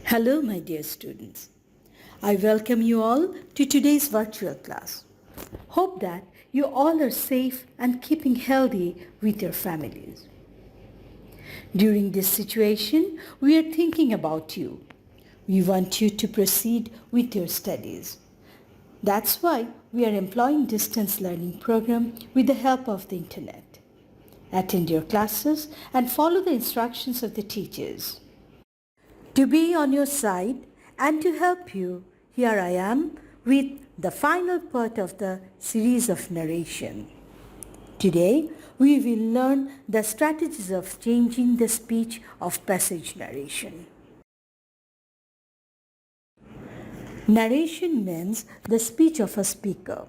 Hello, my dear students. I welcome you all to today's virtual class. Hope that you all are safe and keeping healthy with your families. During this situation, we are thinking about you. We want you to proceed with your studies. That's why we are employing distance learning program with the help of the internet. Attend your classes and follow the instructions of the teachers. To be on your side and to help you, here I am with the final part of the series of narration. Today, we will learn the strategies of changing the speech of passage narration. Narration means the speech of a speaker,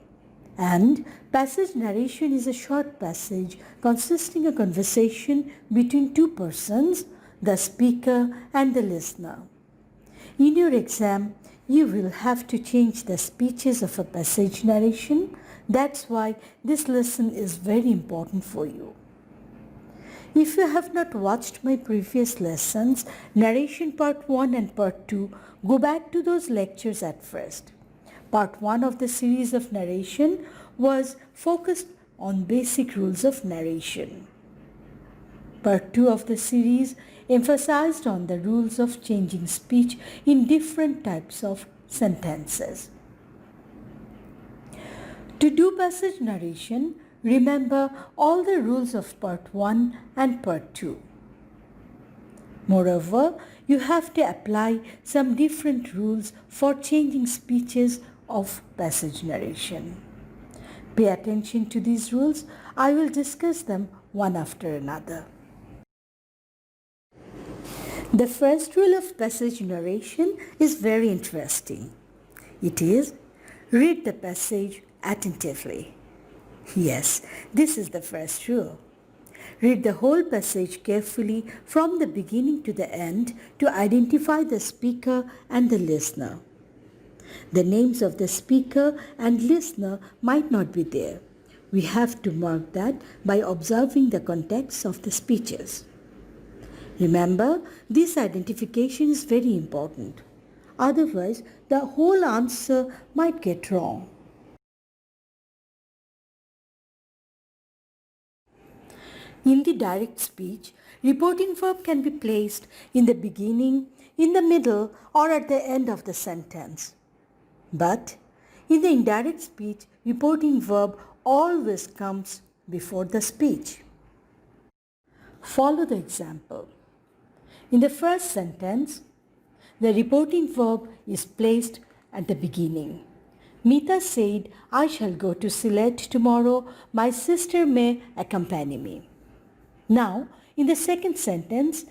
and passage narration is a short passage consisting of a conversation between two persons, the speaker and the listener. In your exam, you will have to change the speeches of a passage narration. That's why this lesson is very important for you. If you have not watched my previous lessons, narration part 1 and part 2, go back to those lectures at first. Part 1 of the series of narration was focused on basic rules of narration. Part 2 of the series emphasized on the rules of changing speech in different types of sentences. To do passage narration, remember all the rules of part 1 and part 2. Moreover, you have to apply some different rules for changing speeches of passage narration. Pay attention to these rules. I will discuss them one after another. The first rule of passage narration is very interesting. It is, read the passage attentively. Yes, this is the first rule. Read the whole passage carefully from the beginning to the end to identify the speaker and the listener. The names of the speaker and listener might not be there. We have to mark that by observing the context of the speeches. Remember, this identification is very important. Otherwise, the whole answer might get wrong. In the direct speech, reporting verb can be placed in the beginning, in the middle, or at the end of the sentence. But in the indirect speech, reporting verb always comes before the speech. Follow the example. In the first sentence, the reporting verb is placed at the beginning. Meeta said, I shall go to Sylhet tomorrow. My sister may accompany me. Now, in the second sentence,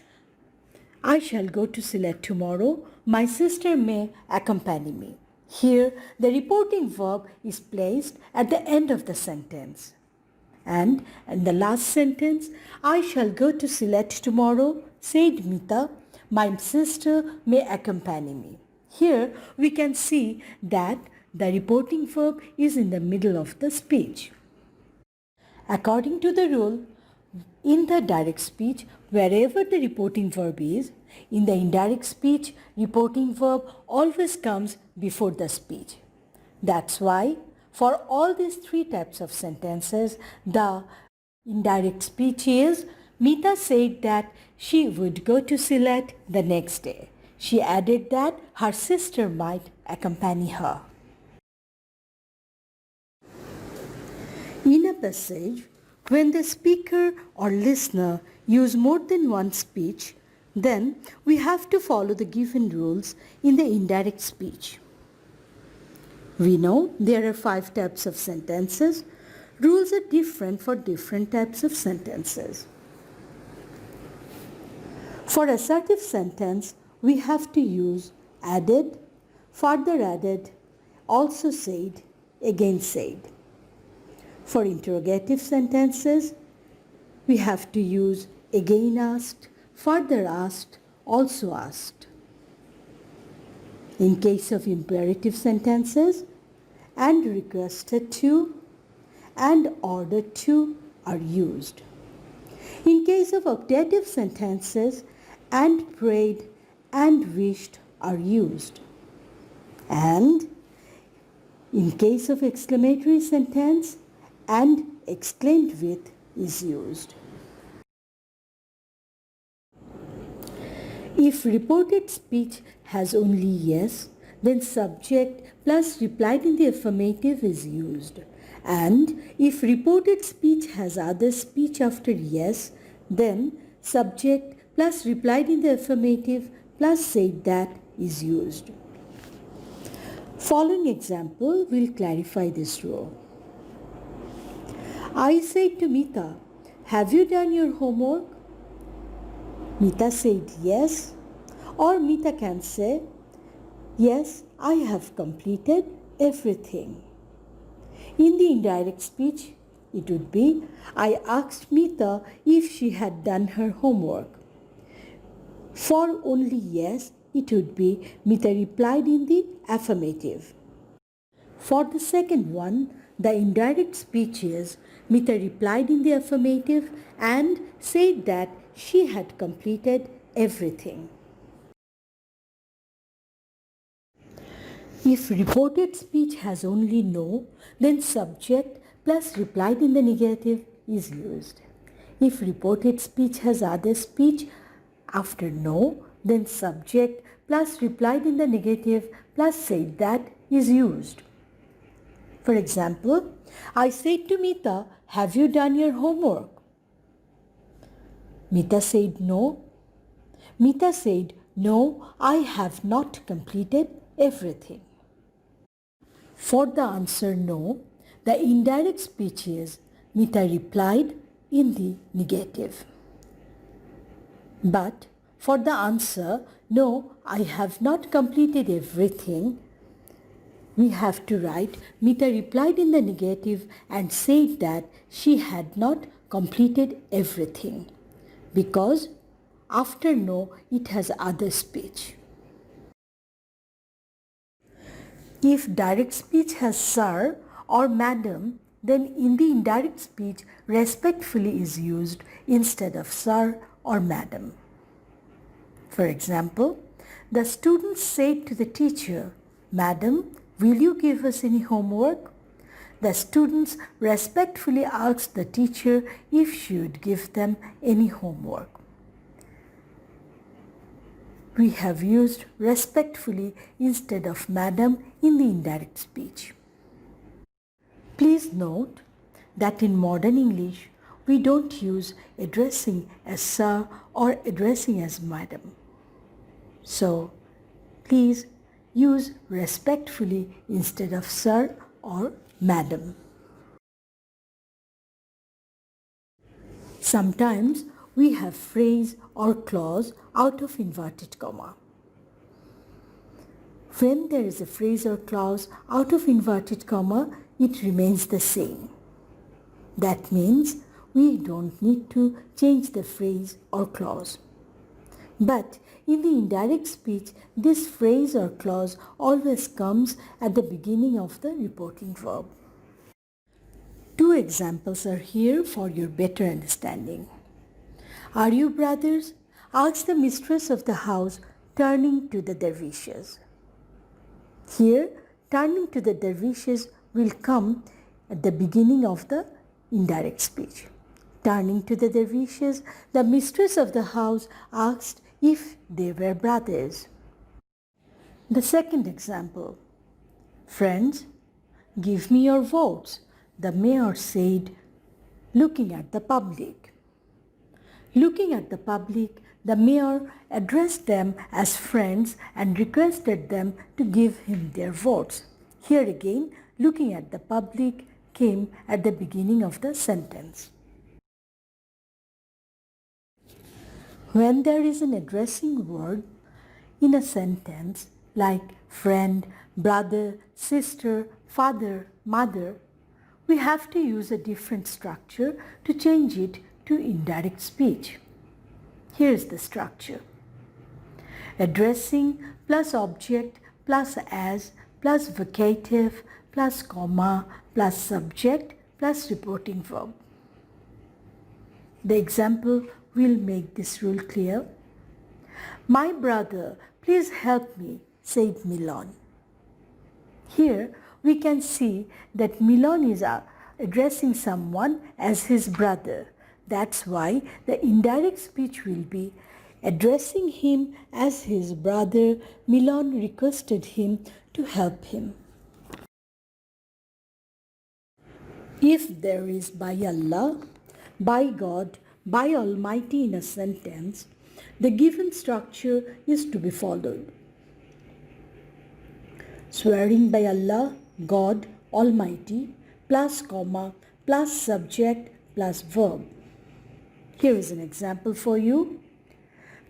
I shall go to Sylhet tomorrow. My sister may accompany me. Here, the reporting verb is placed at the end of the sentence. And in the last sentence, I shall go to Sylhet tomorrow, said Meeta, my sister may accompany me. Here we can see that the reporting verb is in the middle of the speech. According to the rule, in the direct speech, wherever the reporting verb is, in the indirect speech, reporting verb always comes before the speech. That's why for all these three types of sentences, the indirect speech is, Meeta said that she would go to Sylhet the next day. She added that her sister might accompany her. In a passage, when the speaker or listener use more than one speech, then we have to follow the given rules in the indirect speech. We know there are 5 types of sentences. Rules are different for different types of sentences. For assertive sentence, we have to use added, further added, also said, again said. For interrogative sentences, we have to use again asked, further asked, also asked. In case of imperative sentences, and requested to and ordered to are used. In case of octative sentences, and prayed and wished are used. And in case of exclamatory sentence, and exclaimed with is used. If reported speech has only yes, then subject plus replied in the affirmative is used. And if reported speech has other speech after yes, then subject plus replied in the affirmative plus said that is used. Following example will clarify this rule. I said to Mita, "Have you done your homework?" Mita said yes, or Mita can say, "Yes, I have completed everything." In the indirect speech, it would be, I asked Mita if she had done her homework. For only yes, it would be, Mita replied in the affirmative. For the second one, the indirect speech is, Mita replied in the affirmative and said that she had completed everything. If reported speech has only no, then subject plus replied in the negative is used. If reported speech has other speech after no, then subject plus replied in the negative plus said that is used. For example, I said to Mita, "Have you done your homework?" Mita said no. Mita said, "No, I have not completed everything." For the answer no, the indirect speech is, Mita replied in the negative. But for the answer no, I have not completed everything, we have to write, Mita replied in the negative and said that she had not completed everything, because after no, it has other speech. If direct speech has sir or madam, then in the indirect speech, respectfully is used instead of sir or madam. For example, the student said to the teacher, "Madam, will you give us any homework?" The students respectfully asked the teacher if she would give them any homework. We have used respectfully instead of madam in the indirect speech. Please note that in modern English, we don't use addressing as sir or addressing as madam. So, please use respectfully instead of sir or madam. Sometimes we have phrase or clause out of inverted comma. When there is a phrase or clause out of inverted comma, it remains the same. That means we don't need to change the phrase or clause. But in the indirect speech, this phrase or clause always comes at the beginning of the reporting verb. Two examples are here for your better understanding. "Are you brothers?" asked the mistress of the house, turning to the dervishes. Here, turning to the dervishes will come at the beginning of the indirect speech. Turning to the dervishes, the mistress of the house asked if they were brothers. The second example, "Friends, give me your votes," the mayor said, looking at the public. Looking at the public, the mayor addressed them as friends and requested them to give him their votes. Here again, looking at the public came at the beginning of the sentence. When there is an addressing word in a sentence like friend, brother, sister, father, mother, we have to use a different structure to change it to indirect speech. Here is the structure. Addressing plus object plus as plus vocative plus comma plus subject plus reporting verb. The example will make this rule clear. "My brother "Please help me," said Milon. Here we can see that Milon is addressing someone as his brother. That's why the indirect speech will be addressing him as his brother. Milon requested him to help him. If there is by Allah, by God, by Almighty in a sentence, the given structure is to be followed. Swearing by Allah, God, Almighty, plus comma, plus subject, plus verb. Here is an example for you.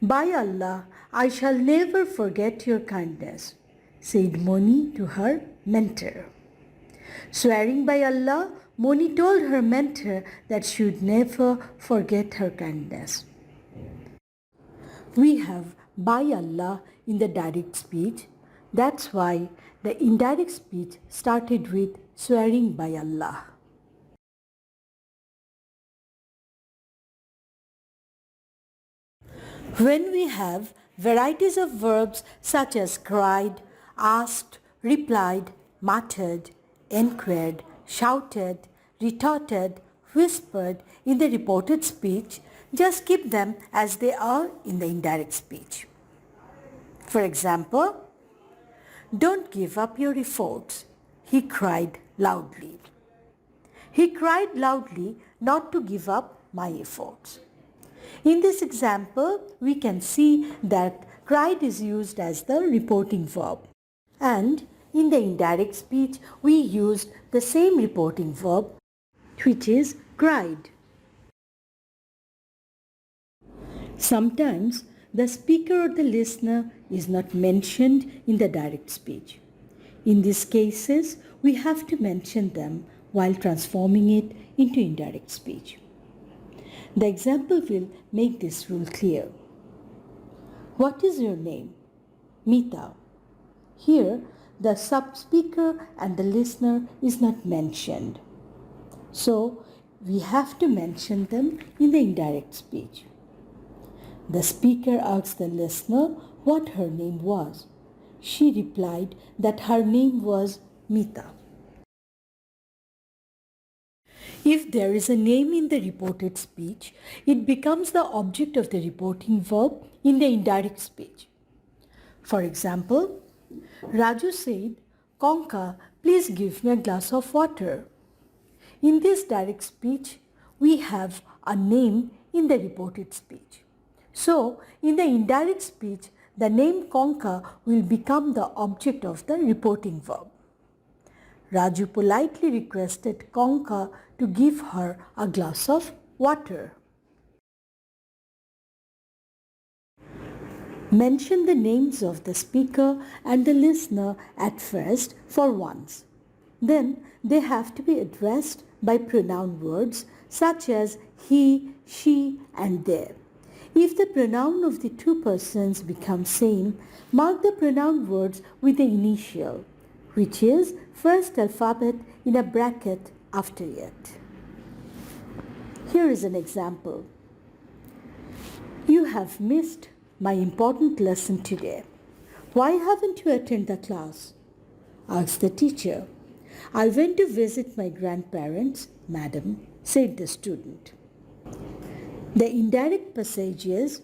"By Allah, I shall never forget your kindness," said Moni to her mentor. Swearing by Allah, Moni told her mentor that she would never forget her kindness. We have by Allah in the direct speech. That's why the indirect speech started with swearing by Allah. When we have varieties of verbs such as cried, asked, replied, muttered, inquired, shouted, retorted, whispered in the reported speech, just keep them as they are in the indirect speech. For example, "Don't give up your efforts," he cried loudly. He cried loudly not to give up my efforts. In this example, we can see that cried is used as the reporting verb. And in the indirect speech, we used the same reporting verb, which is cried. Sometimes the speaker or the listener is not mentioned in the direct speech. In these cases, we have to mention them while transforming it into indirect speech. The example will make this rule clear. "What is your name?" "Mita." Here, the sub-speaker and the listener is not mentioned. So, we have to mention them in the indirect speech. The speaker asked the listener what her name was. She replied that her name was Mita. If there is a name in the reported speech, it becomes the object of the reporting verb in the indirect speech. For example, Raju said, "Konka, please give me a glass of water." In this direct speech, we have a name in the reported speech. So, in the indirect speech, the name Konka will become the object of the reporting verb. Raju politely requested Konka to give her a glass of water. Mention the names of the speaker and the listener at first for once. Then they have to be addressed by pronoun words such as he, she, and they. If the pronoun of the two persons become same, mark the pronoun words with the initial, which is first alphabet in a bracket after it. Here is an example. "You have missed my important lesson today. Why haven't you attended the class?" asked the teacher. "I went to visit my grandparents, madam," said the student. The indirect passage is,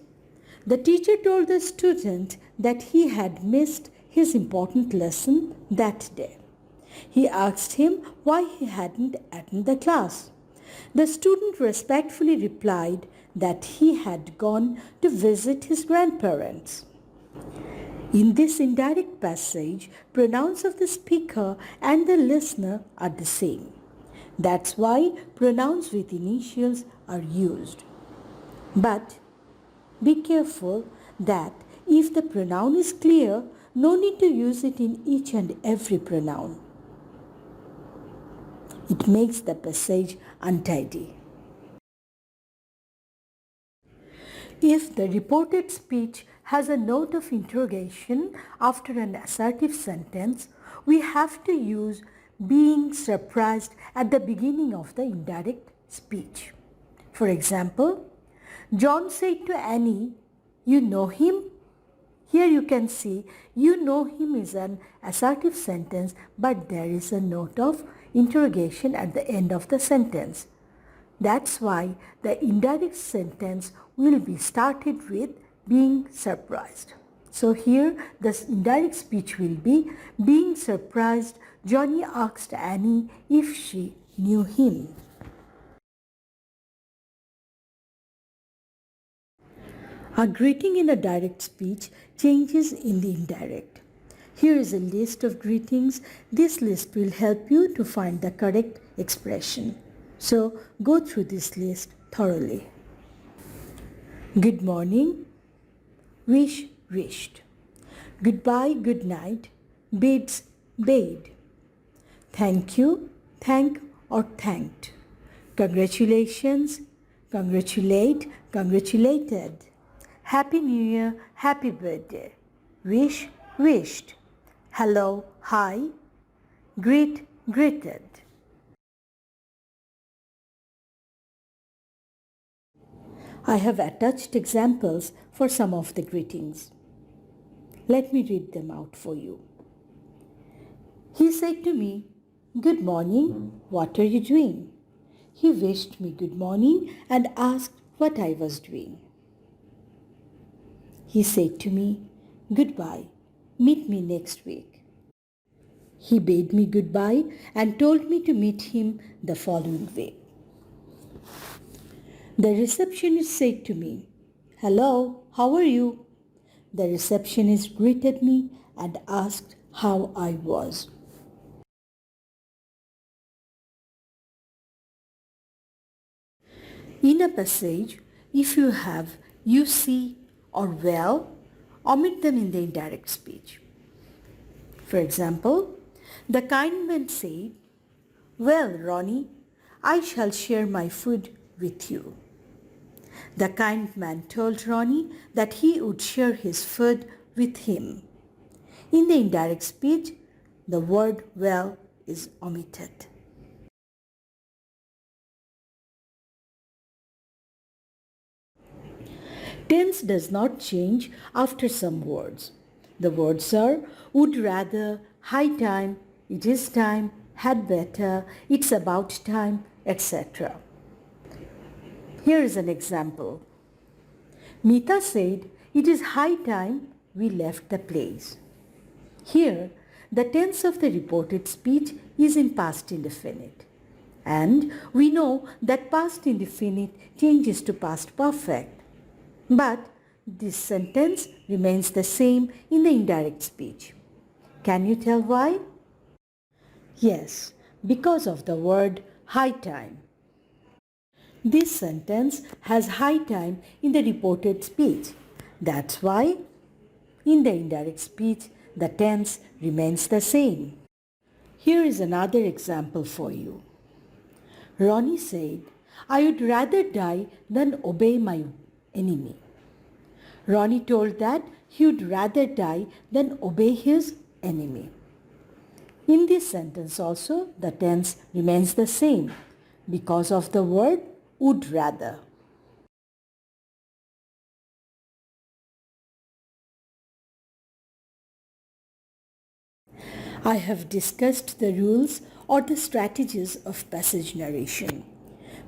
the teacher told the student that he had missed his important lesson that day. He asked him why he hadn't attended the class. The student respectfully replied that he had gone to visit his grandparents. In this indirect passage, pronouns of the speaker and the listener are the same. That's why pronouns with initials are used. But be careful that if the pronoun is clear, no need to use it in each and every pronoun. It makes the passage untidy. If the reported speech has a note of interrogation after an assertive sentence, we have to use being surprised at the beginning of the indirect speech. For example, John said to Annie, "You know him?" Here you can see, you know him is an assertive sentence, but there is a note of interrogation at the end of the sentence. That's why the indirect sentence will be started with being surprised. So here the indirect speech will be, being surprised, Johnny asked Annie if she knew him. A greeting in a direct speech changes in the indirect. Here is a list of greetings. This list will help you to find the correct expression. So go through this list thoroughly. Good morning, wish, wished. Goodbye, good night, bids, bade. Thank you, thank or thanked. Congratulations, congratulate, congratulated. Happy New Year, happy birthday. Wish, wished. Hello, hi. Greet, greeted. I have attached examples for some of the greetings. Let me read them out for you. He said to me, "Good morning, what are you doing?" He wished me good morning and asked what I was doing. He said to me, "Goodbye, meet me next week." He bade me goodbye and told me to meet him the following week. The receptionist said to me, "Hello, how are you?" The receptionist greeted me and asked how I was. In a passage, if you have you see or well, omit them in the indirect speech. For example, the kind man said, "Well, Ronnie, I shall share my food with you." The kind man told Ronnie that he would share his food with him. In the indirect speech, the word well is omitted. Tense does not change after some words. The words are would rather, high time, it is time, had better, it's about time, etc. Here is an example. Meeta said, "It is high time we left the place." Here, the tense of the reported speech is in past indefinite. And we know that past indefinite changes to past perfect. But this sentence remains the same in the indirect speech. Can you tell why? Yes, because of the word high time. This sentence has high time in the reported speech. That's why in the indirect speech the tense remains the same. Here is another example for you. Ronnie said, "I would rather die than obey my enemy." Ronnie told that he would rather die than obey his enemy. In this sentence also, the tense remains the same because of the word would rather. I have discussed the rules or the strategies of passage narration.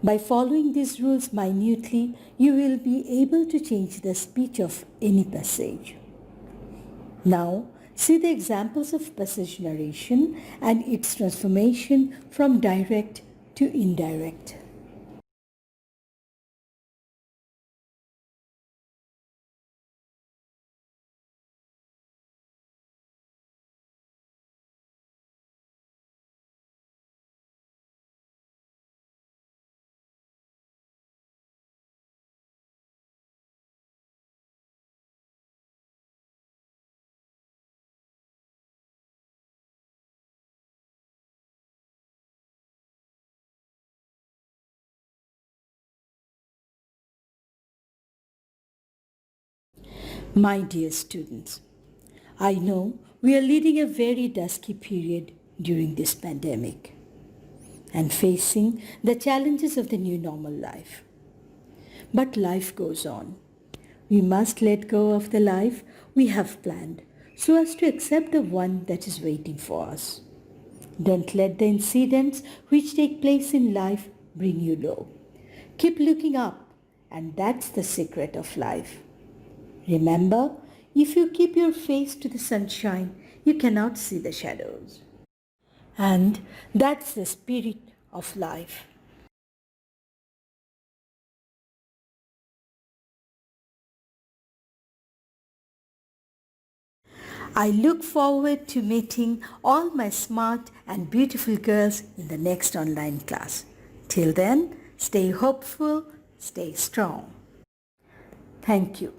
By following these rules minutely, you will be able to change the speech of any passage. Now, see the examples of passage narration and its transformation from direct to indirect. My dear students, I know we are leading a very dusky period during this pandemic and facing the challenges of the new normal life. But life goes on. We must let go of the life we have planned so as to accept the one that is waiting for us. Don't let the incidents which take place in life bring you low. Keep looking up, and that's the secret of life. Remember, if you keep your face to the sunshine, you cannot see the shadows. And that's the spirit of life. I look forward to meeting all my smart and beautiful girls in the next online class. Till then, stay hopeful, stay strong. Thank you.